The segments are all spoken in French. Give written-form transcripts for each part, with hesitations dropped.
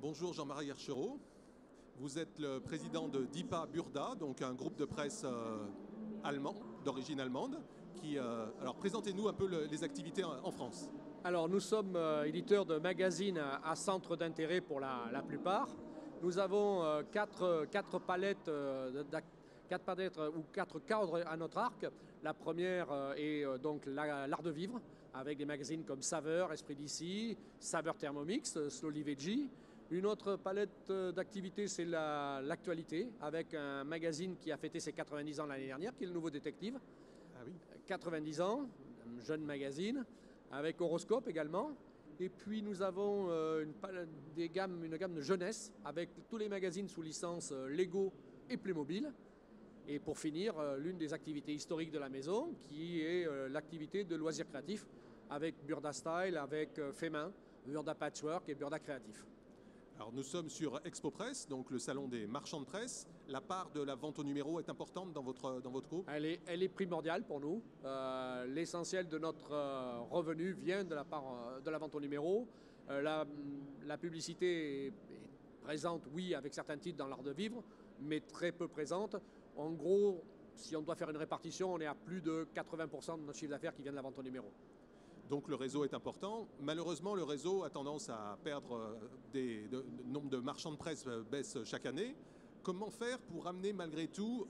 Bonjour Jean-Marie Herchereau, vous êtes le président de DIPA Burda, donc un groupe de presse allemand, d'origine allemande. Alors présentez-nous un peu les activités en France. Alors nous sommes éditeurs de magazines à centre d'intérêt pour la plupart. Nous avons quatre palettes ou quatre cadres à notre arc. La première est donc l'art de vivre, avec des magazines comme Saveur, Esprit d'ici, Saveur Thermomix, Slowly Veggie. Une autre palette d'activités, c'est l'actualité, avec un magazine qui a fêté ses 90 ans l'année dernière, qui est le Nouveau Détective. Ah oui. 90 ans, un jeune magazine, avec Horoscope également. Et puis nous avons une gamme de jeunesse, avec tous les magazines sous licence Lego et Playmobil. Et pour finir, l'une des activités historiques de la maison, qui est l'activité de loisirs créatifs, avec Burda Style, avec Fait-Main, Burda Patchwork et Burda Créatif. Alors nous sommes sur Expo Presse, donc le salon des marchands de presse. La part de la vente au numéro est importante dans votre groupe? Elle est primordiale pour nous. L'essentiel de notre revenu vient de la part de la vente au numéro. La publicité est présente, oui, avec certains titres dans l'art de vivre, mais très peu présente. En gros, si on doit faire une répartition, on est à plus de 80% de notre chiffre d'affaires qui vient de la vente au numéro. Donc le réseau est important. Malheureusement, le réseau a tendance à perdre le nombre de marchands de presse baisse chaque année. Comment faire pour amener malgré tout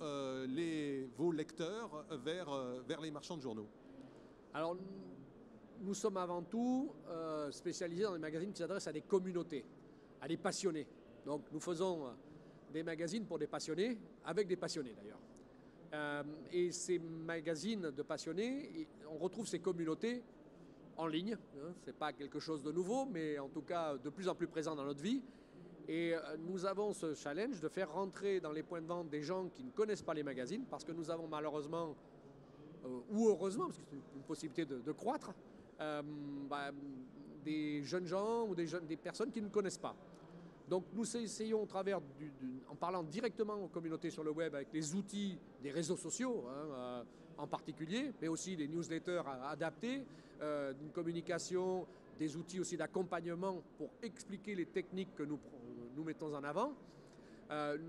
vos lecteurs vers les marchands de journaux? Alors, nous sommes avant tout spécialisés dans des magazines qui s'adressent à des communautés, à des passionnés. Donc nous faisons des magazines pour des passionnés, avec des passionnés d'ailleurs. Et ces magazines de passionnés, on retrouve ces communautés en ligne. Ce n'est pas quelque chose de nouveau, mais en tout cas de plus en plus présent dans notre vie. Et nous avons ce challenge de faire rentrer dans les points de vente des gens qui ne connaissent pas les magazines, parce que nous avons malheureusement, ou heureusement, parce que c'est une possibilité de croître, des jeunes gens ou des personnes qui ne connaissent pas. Donc nous essayons au travers, en parlant directement aux communautés sur le web avec les outils des réseaux sociaux en particulier, mais aussi des newsletters adaptés, une communication, des outils aussi d'accompagnement pour expliquer les techniques que nous mettons en avant.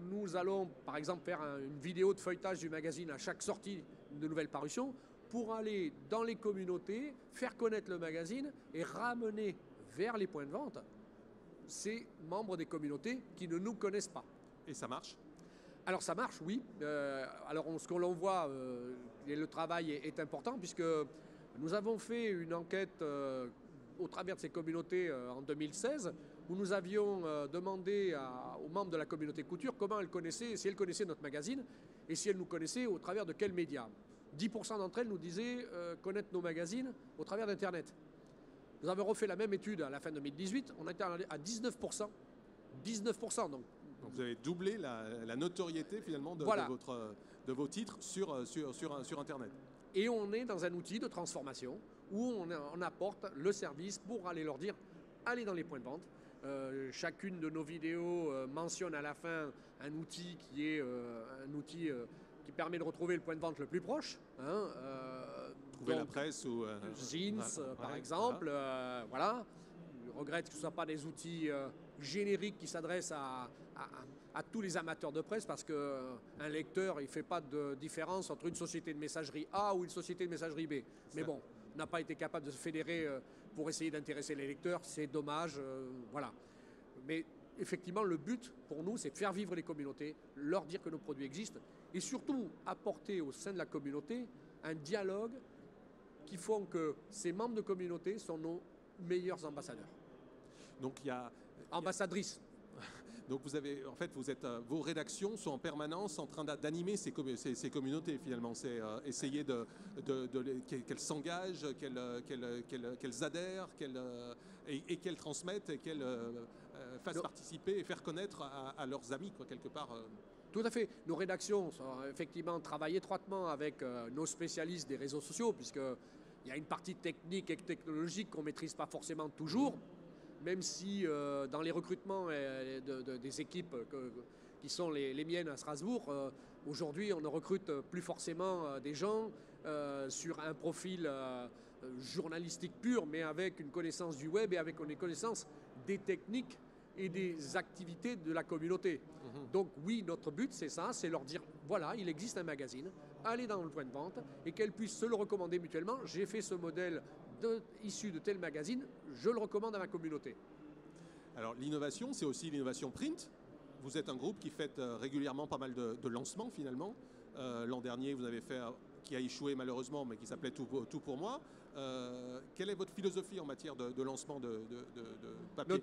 Nous allons par exemple faire une vidéo de feuilletage du magazine à chaque sortie de nouvelle parution pour aller dans les communautés, faire connaître le magazine et ramener vers les points de vente ces membres des communautés qui ne nous connaissent pas. Et ça marche? Alors ça marche, oui. Alors ce qu'on voit, le travail est important, puisque nous avons fait une enquête au travers de ces communautés en 2016, où nous avions demandé aux membres de la communauté couture comment elles connaissaient, si elles connaissaient notre magazine, et si elles nous connaissaient au travers de quels médias. 10% d'entre elles nous disaient connaître nos magazines au travers d'Internet. Nous avons refait la même étude à la fin 2018, on a été à 19%. 19%, donc vous avez doublé la notoriété finalement voilà. de vos titres sur Internet. Et on est dans un outil de transformation où on apporte le service pour aller leur dire allez dans les points de vente. Chacune de nos vidéos mentionne à la fin un outil qui est qui permet de retrouver le point de vente le plus proche. Trouver la presse ou... Jeans, par exemple. Voilà. Je regrette que ce ne soit pas des outils génériques qui s'adressent à tous les amateurs de presse, parce qu'un lecteur, il ne fait pas de différence entre une société de messagerie A ou une société de messagerie B. Mais bon, on n'a pas été capable de se fédérer pour essayer d'intéresser les lecteurs. C'est dommage. Voilà. Mais effectivement, le but pour nous, c'est de faire vivre les communautés, leur dire que nos produits existent, et surtout apporter au sein de la communauté un dialogue qui font que ces membres de communauté sont nos meilleurs ambassadeurs. Donc il y a... Ambassadrices. Donc vos rédactions sont en permanence en train d'animer ces communautés finalement. C'est essayer qu'elles s'engagent, qu'elles adhèrent, et qu'elles transmettent, et qu'elles fassent participer et faire connaître à leurs amis, quoi, quelque part. Tout à fait. Nos rédactions effectivement travaillent étroitement avec nos spécialistes des réseaux sociaux, puisqu'il y a une partie technique et technologique qu'on ne maîtrise pas forcément toujours. Même si dans les recrutements des équipes qui sont les miennes à Strasbourg, aujourd'hui on ne recrute plus forcément des gens sur un profil journalistique pur, mais avec une connaissance du web et avec une connaissance des techniques et des activités de la communauté. Donc oui, notre but, c'est ça, c'est leur dire, voilà, il existe un magazine, allez dans le point de vente et qu'elles puissent se le recommander mutuellement. J'ai fait ce modèle issu de tel magazine, je le recommande à ma communauté. Alors l'innovation, c'est aussi l'innovation print. Vous êtes un groupe qui fait régulièrement pas mal de lancements finalement. L'an dernier, vous avez fait, qui a échoué malheureusement, mais qui s'appelait Tout pour moi. Quelle est votre philosophie en matière de lancement de papier ?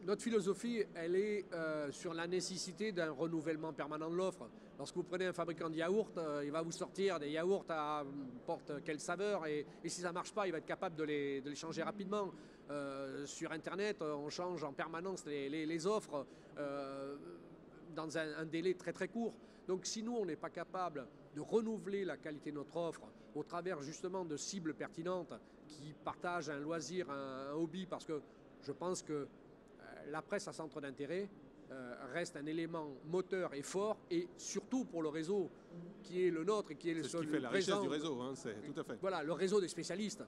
Notre philosophie, elle est sur la nécessité d'un renouvellement permanent de l'offre. Lorsque vous prenez un fabricant de yaourts, il va vous sortir des yaourts à n'importe quelle saveur et si ça ne marche pas, il va être capable de les changer rapidement. Sur Internet, on change en permanence les offres dans un délai très très court. Donc si nous, on n'est pas capable de renouveler la qualité de notre offre au travers justement de cibles pertinentes qui partagent un loisir, un hobby, parce que je pense que la presse à centre d'intérêt reste un élément moteur et fort, et surtout pour le réseau qui est le nôtre et qui est le seul. C'est ce qui fait la richesse du réseau, hein, c'est tout à fait. Voilà, le réseau des spécialistes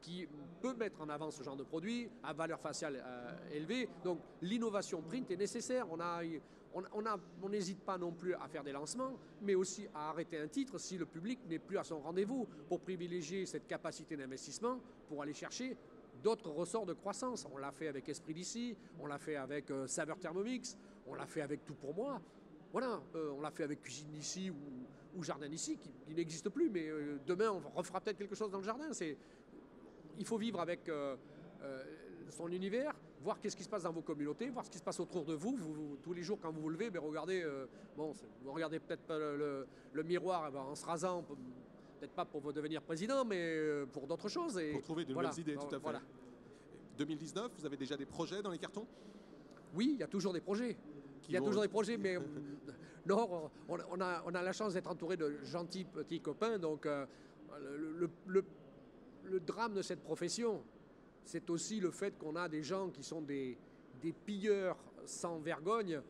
qui peut mettre en avant ce genre de produit à valeur faciale élevée. Donc l'innovation print est nécessaire. On n'hésite pas non plus à faire des lancements, mais aussi à arrêter un titre si le public n'est plus à son rendez-vous, pour privilégier cette capacité d'investissement pour aller chercher d'autres ressorts de croissance. On l'a fait avec Esprit d'ici, on l'a fait avec Saveur Thermomix, on l'a fait avec Tout pour moi. Voilà, on l'a fait avec Cuisine d'ici ou Jardin d'ici, qui n'existe plus, mais demain on refera peut-être quelque chose dans le jardin. Il faut vivre avec son univers, voir qu'est-ce qui se passe dans vos communautés, voir ce qui se passe autour de vous. Tous les jours quand vous vous levez, regardez, vous regardez peut-être pas le miroir en se rasant. Peut-être pas pour devenir président, mais pour d'autres choses. Pour trouver de nouvelles idées, tout à fait. Voilà. 2019, vous avez déjà des projets dans les cartons ? Oui, il y a toujours des projets. Toujours des projets, mais non, on a la chance d'être entouré de gentils petits copains. Donc, le drame de cette profession, c'est aussi le fait qu'on a des gens qui sont des pilleurs sans vergogne,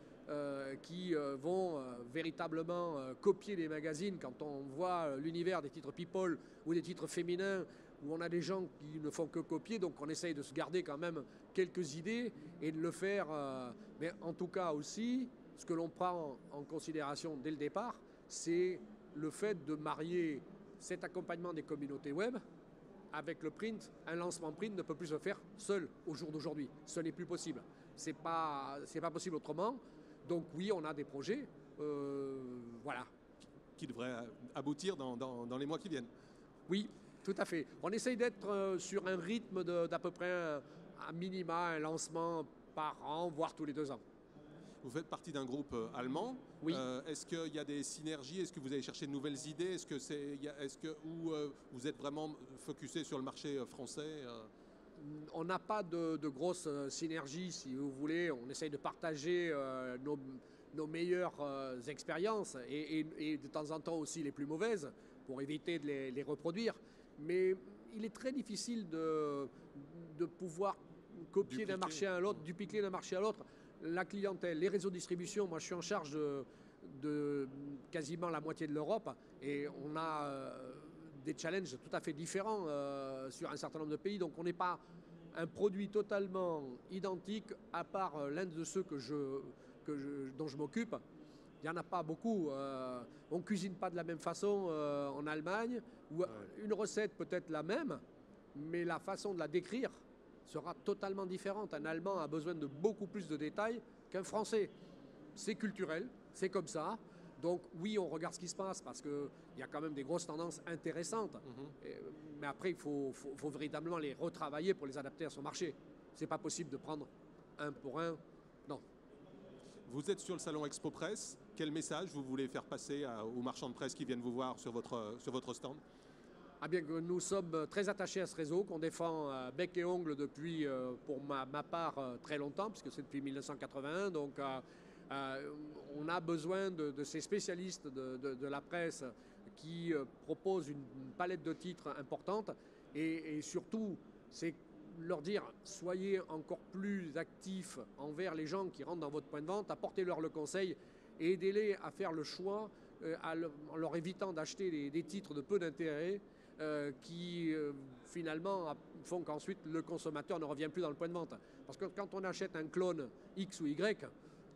qui vont véritablement copier les magazines. Quand on voit l'univers des titres people ou des titres féminins, où on a des gens qui ne font que copier, donc on essaye de se garder quand même quelques idées et de le faire. Mais en tout cas aussi, ce que l'on prend en considération dès le départ, c'est le fait de marier cet accompagnement des communautés web avec le print. Un lancement print ne peut plus se faire seul au jour d'aujourd'hui. Ce n'est plus possible. C'est pas possible autrement. Donc oui, on a des projets, voilà. Qui devraient aboutir dans les mois qui viennent. Oui, tout à fait. On essaye d'être sur un rythme d'à peu près à minima, un lancement par an, voire tous les 2 ans. Vous faites partie d'un groupe allemand. Oui. Est-ce qu'il y a des synergies ? Est-ce que vous allez chercher de nouvelles idées ? Ou vous êtes vraiment focusé sur le marché français ? On n'a pas de grosses synergies, si vous voulez. On essaye de partager nos meilleures expériences et de temps en temps aussi les plus mauvaises pour éviter de les reproduire. Mais il est très difficile de pouvoir copier d'un marché à l'autre, dupliquer d'un marché à l'autre. La clientèle, les réseaux de distribution, moi je suis en charge de quasiment la moitié de l'Europe et on a des challenges tout à fait différents sur un certain nombre de pays. Donc on n'est pas un produit totalement identique, à part l'un de ceux dont je m'occupe. Il n'y en a pas beaucoup. On ne cuisine pas de la même façon en Allemagne, où une recette peut être la même, mais la façon de la décrire sera totalement différente. Un Allemand a besoin de beaucoup plus de détails qu'un Français. C'est culturel, c'est comme ça. Donc oui, on regarde ce qui se passe parce qu'il y a quand même des grosses tendances intéressantes. Mais après, il faut véritablement les retravailler pour les adapter à son marché. Ce n'est pas possible de prendre un pour un. Non. Vous êtes sur le salon Expo Presse. Quel message vous voulez faire passer aux marchands de presse qui viennent vous voir sur votre stand ? Ah bien que nous sommes très attachés à ce réseau, qu'on défend bec et ongle depuis, pour ma part, très longtemps, puisque c'est depuis 1981. Donc on a besoin de ces spécialistes de la presse qui proposent une palette de titres importante. Et surtout, c'est leur dire, soyez encore plus actifs envers les gens qui rentrent dans votre point de vente, apportez-leur le conseil et aidez-les à faire le choix en leur évitant d'acheter des titres de peu d'intérêt qui finalement font qu'ensuite le consommateur ne revient plus dans le point de vente. Parce que quand on achète un clone X ou Y,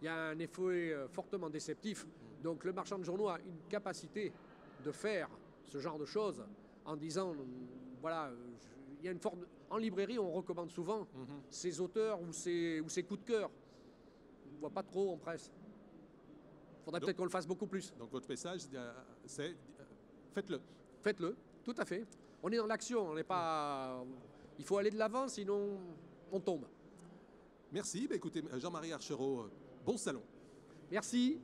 il y a un effet fortement déceptif. Donc le marchand de journaux a une capacité de faire ce genre de choses en disant, voilà, il y a une forme... En librairie, on recommande souvent ces auteurs ou ces coups de cœur. On ne voit pas trop en presse. Il faudrait peut-être qu'on le fasse beaucoup plus. Donc votre message, c'est faites-le. Faites-le, tout à fait. On est dans l'action, on n'est pas... Il faut aller de l'avant, sinon on tombe. Merci. Écoutez, Jean-Marie Archereau, bon salon. Merci.